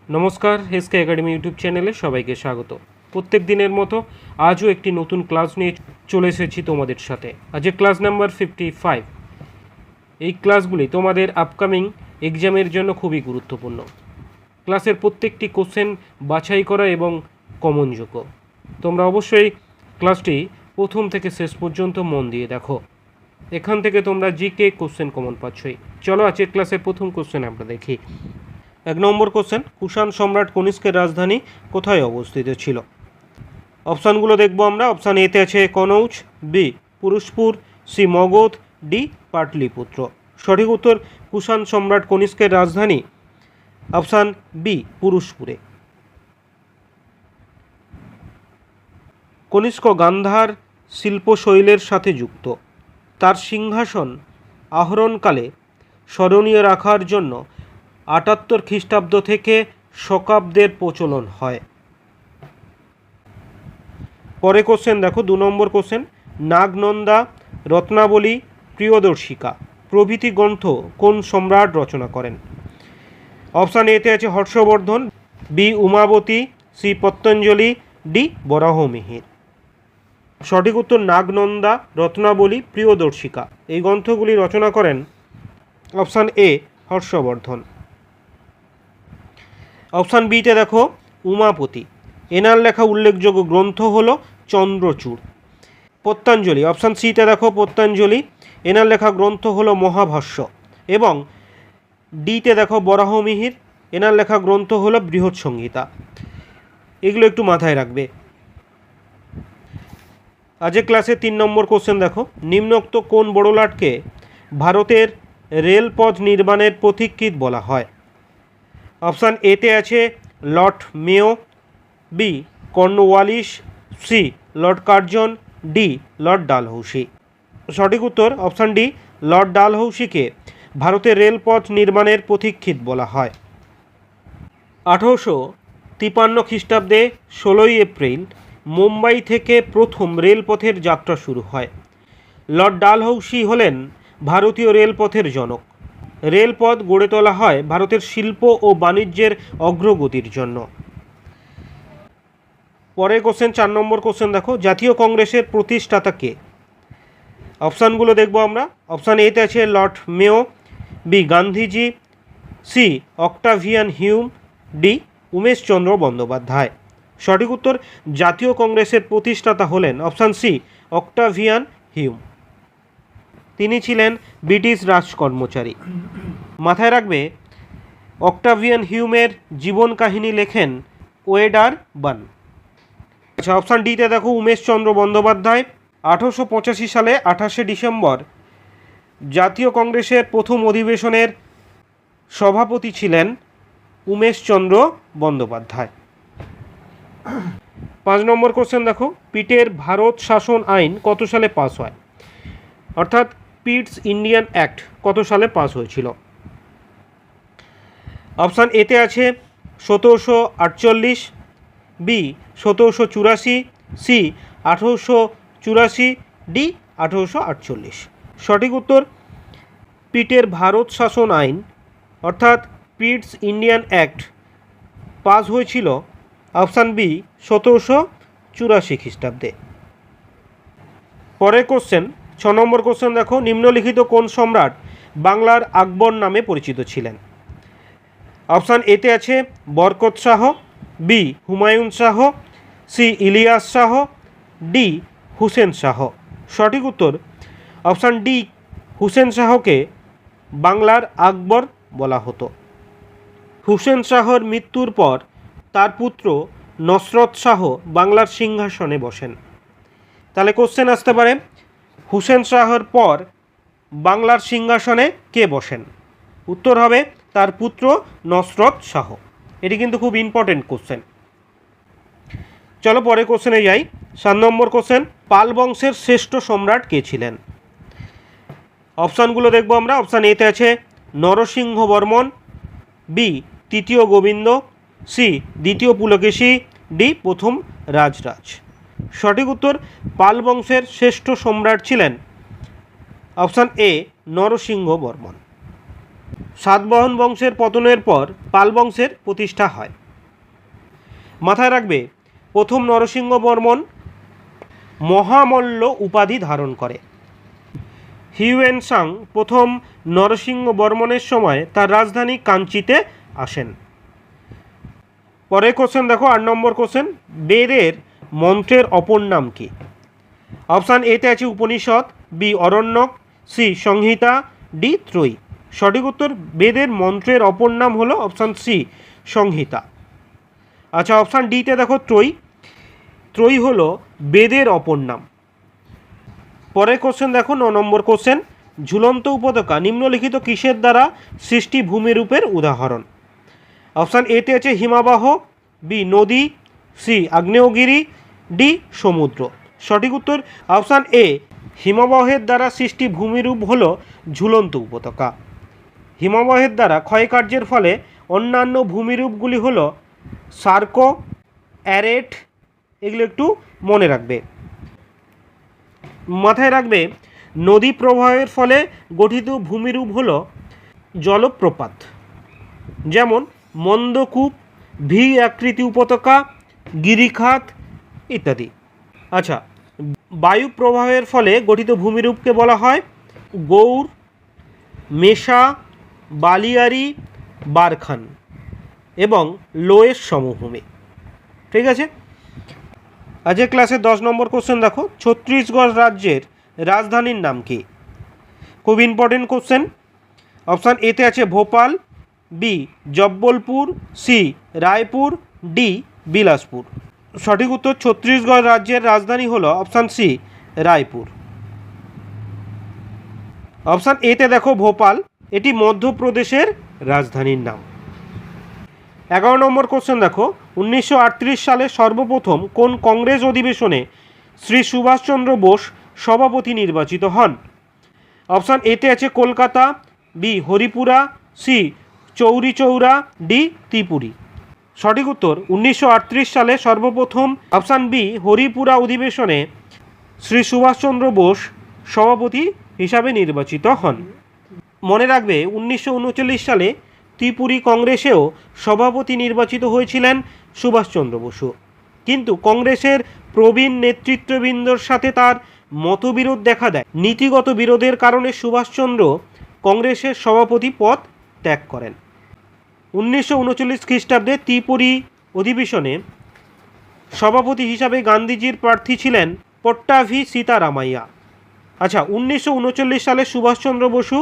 নমস্কার, SK academy YouTube চ্যানেলে সবাইকে স্বাগত। প্রত্যেক দিনের মতো আজও একটি নতুন ক্লাস নিয়ে চলে এসেছি তোমাদের সাথে। আজকে ক্লাস নাম্বার 55। এই ক্লাসগুলি তোমাদের আপকামিং এক্সামের জন্য খুবই গুরুত্বপূর্ণ। ক্লাসের প্রত্যেকটি কোশ্চেন বাছাই করা এবং কমনযোগ্য। তোমরা অবশ্যই ক্লাসটি প্রথম থেকে শেষ পর্যন্ত মন দিয়ে দেখো। এখান থেকে তোমরা জিকে কোশ্চেন কমন পাচ্ছই। চলো আজকের ক্লাসের প্রথম কোশ্চেন আমরা দেখি। 1 নম্বর কোশ্চেন, কুষাণ সম্রাট কনিষ্কের রাজধানী কোথায় অবস্থিত ছিল? অপশানগুলো দেখব আমরা। অপশান এতে আছে Kannauj, B Purushpur, C Magadh, D Pataliputra. সঠিক উত্তর কুষাণ সম্রাট কনিষ্কের রাজধানী অপশান বি পুরুষপুরে। কনিষ্ক গান্ধার শিল্পশৈলের সাথে যুক্ত। তার সিংহাসন আহরণকালে স্মরণীয় রাখার জন্য 78 খ্রিস্টাব্দ থেকে শকাব্দের প্রচলন হয়। পরে কোশ্চেন দেখো, 2 নম্বর কোশ্চেন, নাগনন্দা, রত্নাবলী, প্রিয়দর্শিকা প্রভৃতি গ্রন্থ কোন সম্রাট রচনা করেন? অপশান এতে আছে Harshavardhan, B Umavati, C Patanjali, D Varahamihira. সঠিক উত্তর নাগনন্দা, রত্নাবলী, প্রিয়দর্শিকা এই গ্রন্থগুলি রচনা করেন অপশান এ হর্ষবর্ধন। অপশান বিতে দেখো উমাপতি, এনার লেখা উল্লেখযোগ্য গ্রন্থ হল চন্দ্রচূড়। পতঞ্জলি, অপশান সিতে দেখো পতঞ্জলি, এনার লেখা গ্রন্থ হল মহাভাষ্য। এবং ডিতে দেখো বরাহমিহির, এনার লেখা গ্রন্থ হল বৃহৎ সংহিতা। এগুলো একটু মাথায় রাখবে। আজকে ক্লাসে 3 নম্বর কোশ্চেন দেখো, নিম্নোক্ত কোন বড়লাটকে ভারতের রেলপথ নির্মাণের পথিকৃৎ বলা হয়? অপশান এতে আছে Lord Mayo, B Cornwallis, C Lord Curzon, D Lord Dalhousie. সঠিক উত্তর অপশান ডি লর্ড ডালহৌসিকে ভারতের রেলপথ নির্মাণের পথিকৃৎ বলা হয়। 1853 খ্রিস্টাব্দে 16ই এপ্রিল মুম্বাই থেকে প্রথম রেলপথের যাত্রা শুরু হয়। লর্ড ডালহৌসি হলেন ভারতীয় রেলপথের জনক। রেলপথ গড়ে তোলা হয় ভারতের শিল্প ও বাণিজ্যের অগ্রগতির জন্য। পরের কোশ্চেন 4 নম্বর কোশ্চেন দেখো, জাতীয় কংগ্রেসের প্রতিষ্ঠাতা কে? অপশানগুলো দেখব আমরা। অপশান এতে আছে Lord Mayo, B Gandhiji, C Octavian Hume, D Umeshchandra Bandyopadhyay. সঠিক উত্তর জাতীয় কংগ্রেসের প্রতিষ্ঠাতা হলেন অপশান সি অক্টাভিয়ান হিউম। তিনি ছিলেন ব্রিটিশ রাজকর্মচারী। মাথায় রাখবে অক্টাভিয়ান হিউমের জীবন কাহিনী লেখেন ওয়েডার বান। আচ্ছা, অপশান ডিতে দেখো উমেশচন্দ্র বন্দ্যোপাধ্যায় 1885 সালে 28শে ডিসেম্বর জাতীয় কংগ্রেসের প্রথম অধিবেশনের সভাপতি ছিলেন উমেশচন্দ্র বন্দ্যোপাধ্যায়। 5 নম্বর কোশ্চেন দেখো, পিটের ভারত শাসন আইন কত সালে পাস হয়? অর্থাৎ পিটস ইন্ডিয়ান অ্যাক্ট কত সালে পাস হয়েছিল? অপশান এতে আছে 1748, বি 1784, সি 1884, ডি 1848। সঠিক উত্তর পিটের ভারত শাসন আইন অর্থাৎ পিটস ইন্ডিয়ান অ্যাক্ট পাস হয়েছিল অপশান বি 1784 খ্রিস্টাব্দে। পরের কোশ্চেন 6 নম্বর কোশ্চেন দেখো, নিম্নলিখিত কোন সম্রাট বাংলার আকবর নামে পরিচিত ছিলেন? অপশান এতে আছে Barkat Shah, B Humayun Shah, C Ilyas Shah, D Hussain Shah. সঠিক উত্তর অপশান ডি হুসেন শাহকে বাংলার আকবর বলা হতো। হুসেন শাহর মৃত্যুর পর তার পুত্র নসরত শাহ বাংলার সিংহাসনে বসেন। তাহলে কোশ্চেন আসতে পারে হুসেন শাহর পর বাংলার সিংহাসনে কে বসেন? উত্তর হবে তার পুত্র নসরত শাহ। এটি কিন্তু খুব ইম্পর্টেন্ট কোশ্চেন। চলো পরে কোশ্চেনে যাই। 7 নম্বর কোশ্চেন, পাল বংশের শ্রেষ্ঠ সম্রাট কে ছিলেন? অপশানগুলো দেখব আমরা। অপশান এতে আছে নরসিংহ বর্মন, বি তৃতীয় গোবিন্দ, সি দ্বিতীয় পুলকেশী, ডি প্রথম রাজরাজ। সঠিক উত্তর পাল বংশের শ্রেষ্ঠ সম্রাট ছিলেন অপশান এ নরসিংহ বর্মন। সাতবাহন বংশের পতনের পর পাল বংশের প্রতিষ্ঠা হয়। মাথায় রাখবে প্রথম নরসিংহ বর্মন মহামল্ল উপাধি ধারণ করে। হিউয়েন সাং প্রথম নরসিংহ বর্মনের সময় তার রাজধানী কাঞ্চিতে আসেন। পরের কোশ্চেন দেখো, 8 নম্বর কোশ্চেন, বেদের মন্ত্রের অপর নাম কি? অপশান এতে আছে উপনিষদ, বি অরণ্যক, সি সংহিতা, ডি ত্রয়ী। সঠিক উত্তর বেদের মন্ত্রের অপর নাম হলো অপশান সি সংহিতা। আচ্ছা, অপশান ডিতে দেখো ত্রয়ী। ত্রয়ী হলো বেদের অপর নাম। পরের কোশ্চেন দেখো, 9 নম্বর কোশ্চেন, ঝুলন্ত উপত্যকা নিম্নলিখিত কিসের দ্বারা সৃষ্টি ভূমিরূপের উদাহরণ? অপশান এতে আছে হিমাবাহ, বি নদী, সি আগ্নেয়গিরি, ডি সমুদ্র। সঠিক উত্তর অপশান এ হিমবাহের দ্বারা সৃষ্টি ভূমিরূপ হল ঝুলন্ত উপত্যকা। হিমবাহের দ্বারা ক্ষয়কার্যের ফলে অন্যান্য ভূমিরূপগুলি হল সার্কো, অ্যারেট, এগুলো একটু মনে রাখবে। মাথায় রাখবে নদী প্রবাহের ফলে গঠিত ভূমিরূপ হল জলপ্রপাত, যেমন মন্দকূপ, ভি আকৃতি উপত্যকা, গিরিখাত ইত্যাদি। আচ্ছা, বায়ু প্রবাহের ফলে গঠিত ভূমিরূপকে বলা হয় গৌর, মেশা, বালিয়ারি, বারখান এবং লোয়ের সমভূমি। ঠিক আছে, আজকের ক্লাসে 10 নম্বর কোশ্চেন দেখো, ছত্তিশগড় রাজ্যের রাজধানীর নাম কি? খুব ইম্পর্টেন্ট কোশ্চেন। অপশান এতে আছে Bhopal, B Jabalpur, C Raipur, D Bilaspur. সঠিক উত্তর ছত্তিশগড় রাজ্যের রাজধানী হল অপশান সি রায়পুর। অপশান এতে দেখো ভোপাল, এটি মধ্যপ্রদেশের রাজধানীর নাম। 11 নম্বর কোশ্চেন দেখো, 1938 সালে সর্বপ্রথম কোন কংগ্রেস অধিবেশনে শ্রী সুভাষচন্দ্র বোস সভাপতি নির্বাচিত হন? অপশান এতে আছে কলকাতা, বি হরিপুরা, সি চৌরি চৌরা, ডি ত্রিপুরী। সঠিক উত্তর 1938 সালে সর্বপ্রথম অপশান বি হরিপুরা অধিবেশনে শ্রী সুভাষচন্দ্র বোস সভাপতি হিসাবে নির্বাচিত হন। মনে রাখবে 1939 সালে ত্রিপুরী কংগ্রেসেও সভাপতি নির্বাচিত হয়েছিলেন সুভাষচন্দ্র বসু, কিন্তু কংগ্রেসের প্রবীণ নেতৃত্ববৃন্দর সাথে তার মতবিরোধ দেখা দেয়। নীতিগত বিরোধের কারণে সুভাষচন্দ্র কংগ্রেসের সভাপতি পদ ত্যাগ করেন। 1939 খ্রিস্টাব্দে ত্রিপুরী অধিবেশনে সভাপতি হিসাবে গান্ধীজির প্রার্থী ছিলেন পট্টাভি সীতারামাইয়া। আচ্ছা, 1939 সালে সুভাষচন্দ্র বসু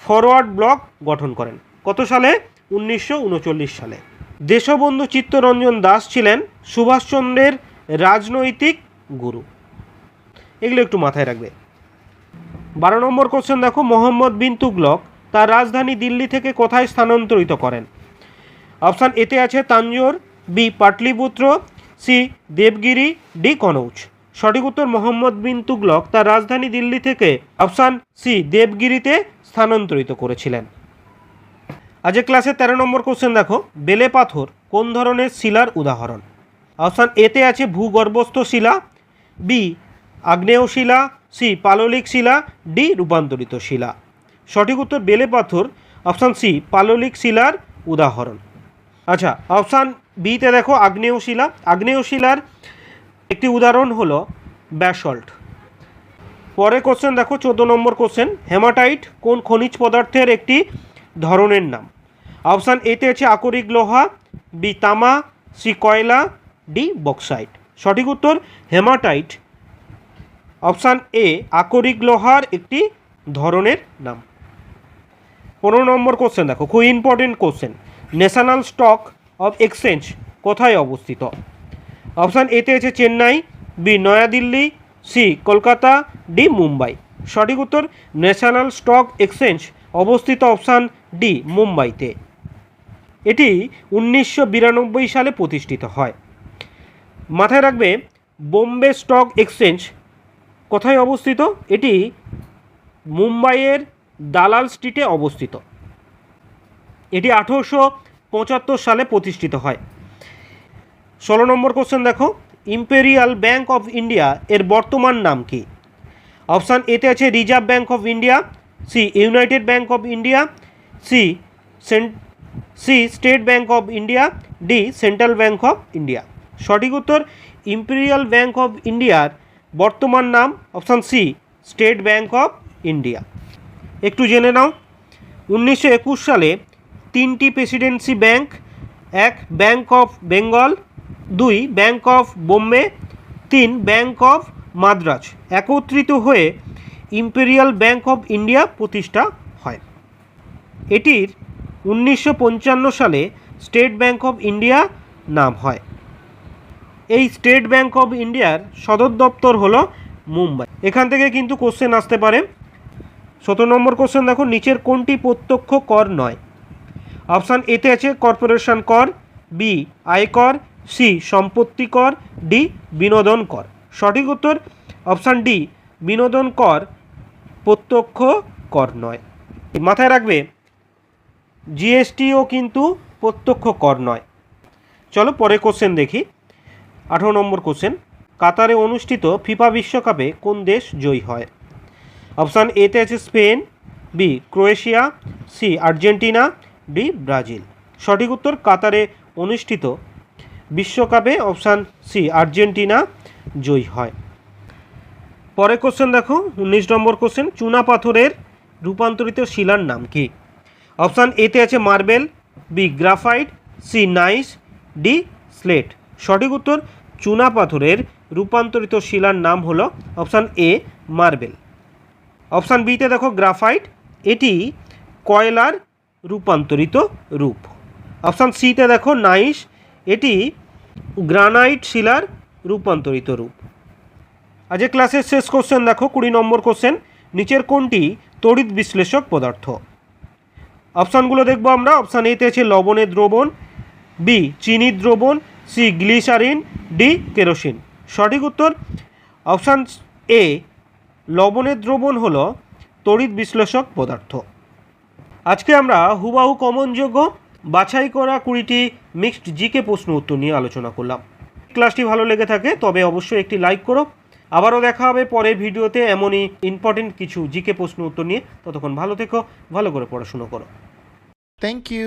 ফরওয়ার্ড ব্লক গঠন করেন। কত সালে? 1939 সালে। দেশবন্ধু চিত্তরঞ্জন দাস ছিলেন সুভাষচন্দ্রের রাজনৈতিক গুরু। এগুলো একটু মাথায় রাখবে। 12 নম্বর কোশ্চেন দেখো, মোহাম্মদ বিন তুগলক তার রাজধানী দিল্লি থেকে কোথায় স্থানান্তরিত করেন? অপশান এতে আছে Tanjore, B Pataliputra, C Devagiri, D Kannauj. সঠিক উত্তর মোহাম্মদ বিন তুগলক তার রাজধানী দিল্লি থেকে অপশান সি দেবগিরিতে স্থানান্তরিত করেছিলেন। আজকে ক্লাসে 13 নম্বর কোশ্চেন দেখো, বেলে পাথর কোন ধরনের শিলার উদাহরণ? অপশান এতে আছে ভূগর্ভস্থ শিলা, বি আগ্নেয় শিলা, সি পাললিক শিলা, ডি রূপান্তরিত শিলা। সঠিক উত্তর বেলে পাথর অপশান সি পাললিক শিলার উদাহরণ। আচ্ছা, অপশান বিতে দেখো আগ্নেয় শিলা। আগ্নেয় শিলার একটি উদাহরণ হলো ব্যাসল্ট। পরে কোশ্চেন দেখো 14 নম্বর কোশ্চেন, হেমাটাইট কোন খনিজ পদার্থের একটি ধরনের নাম? অপশান এতে আছে আকরিক লোহা, বি তামা, সি কয়লা, ডি বক্সাইট। সঠিক উত্তর হেমাটাইট অপশান এ আকরিক লোহার একটি ধরনের নাম। 15 নম্বর কোশ্চেন দেখো, খুব important question, national stock of exchange কোথায় অবস্থিত? অপশান এতে আছে Chennai, B New Delhi, C Kolkata, D Mumbai. সঠিক উত্তর ন্যাশনাল স্টক এক্সচেঞ্জ অবস্থিত অপশান ডি মুম্বাইতে। এটি 1992 সালে প্রতিষ্ঠিত হয়। মাথায় রাখবে বোম্বে স্টক এক্সচেঞ্জ কোথায় অবস্থিত? এটি মুম্বাইয়ের দালাল স্ট্রিটে অবস্থিত। এটি 1875 সালে প্রতিষ্ঠিত হয়। 16 নম্বর কোশ্চেন দেখো, ইম্পেরিয়াল ব্যাঙ্ক অফ ইন্ডিয়া এর বর্তমান নাম কি? অপশান এতে আছে reserve bank of India, C united bank of India, C state bank of India, D central bank of India. সঠিক উত্তর ইম্পেরিয়াল ব্যাঙ্ক অফ ইন্ডিয়ার বর্তমান নাম option C state bank of India. একটু জেনে নাও 1921 সালে 3টি presidency bank, 1 bank of Bengal, 2 bank of Bombay, 3 bank of Madras একত্রিত হয়ে ইম্পেরিয়াল ব্যাঙ্ক অফ ইন্ডিয়া প্রতিষ্ঠা হয়। এটির 1955 সালে স্টেট ব্যাঙ্ক অফ ইন্ডিয়া নাম হয়। এই স্টেট ব্যাঙ্ক অফ ইন্ডিয়ার সদর দপ্তর হলো মুম্বাই। এখান থেকে কিন্তু কোশ্চেন আসতে পারে। 17 নম্বর কোশ্চেন দেখো, নিচের কোনটি প্রত্যক্ষ কর নয়? অপশান এতে আছে কর্পোরেশন কর, বি আয়কর, সি সম্পত্তি কর, ডি বিনোদন কর। সঠিক উত্তর অপশান ডি বিনোদন কর প্রত্যক্ষ কর নয়। মাথায় রাখবে জিএসটিও কিন্তু প্রত্যক্ষ কর নয়। চলো পরে কোশ্চেন দেখি। 18 নম্বর কোশ্চেন, কাতারে অনুষ্ঠিত ফিফা বিশ্বকাপে কোন দেশ জয়ী হয়? অপশান এতে আছে Spain, B Croatia, C Argentina, D Brazil. সঠিক উত্তর কাতারে অনুষ্ঠিত বিশ্বকাপে অপশান সি আর্জেন্টিনা জয়ী হয়। পরে কোশ্চেন দেখো 19 নম্বর কোশ্চেন, চুনা পাথরের রূপান্তরিত শিলার নাম কি? অপশান এতে আছে marble, B graphite, C gneiss, D slate. সঠিক উত্তর চুনা পাথরের রূপান্তরিত শিলার নাম হলো অপশান এ মার্বেল। অপশান বিতে দেখো গ্রাফাইট, এটি কয়লার রূপান্তরিত রূপ। অপশান সিতে দেখো নাইস, এটি গ্রানাইট শিলার রূপান্তরিত রূপ। আজ ক্লাসের শেষ কোশ্চেন দেখো 20 নম্বর কোশ্চেন, নিচের কোনটি তড়িৎ বিশ্লেষক পদার্থ? অপশানগুলো দেখবো আমরা। অপশান এতে আছে লবণের দ্রবণ, বি চিনির দ্রবণ, সি গ্লিসারিন, ডি কেরোসিন। সঠিক উত্তর অপশান এ লবণের দ্রবণ হলো তড়িৎ বিশ্লেষক পদার্থ। আজকে আমরা হুবাহু কমনযোগ্য বাছাই করা 20টি মিক্সড জিকে প্রশ্ন উত্তর নিয়ে আলোচনা করলাম। ক্লাসটি ভালো লেগে থাকে তবে অবশ্যই একটি লাইক করো। আবারও দেখা হবে পরের ভিডিওতে এমনই ইম্পর্টেন্ট কিছু জিকে প্রশ্ন উত্তর নিয়ে। ততক্ষণ ভালো থেকো, ভালো করে পড়াশুনো করো। Thank you.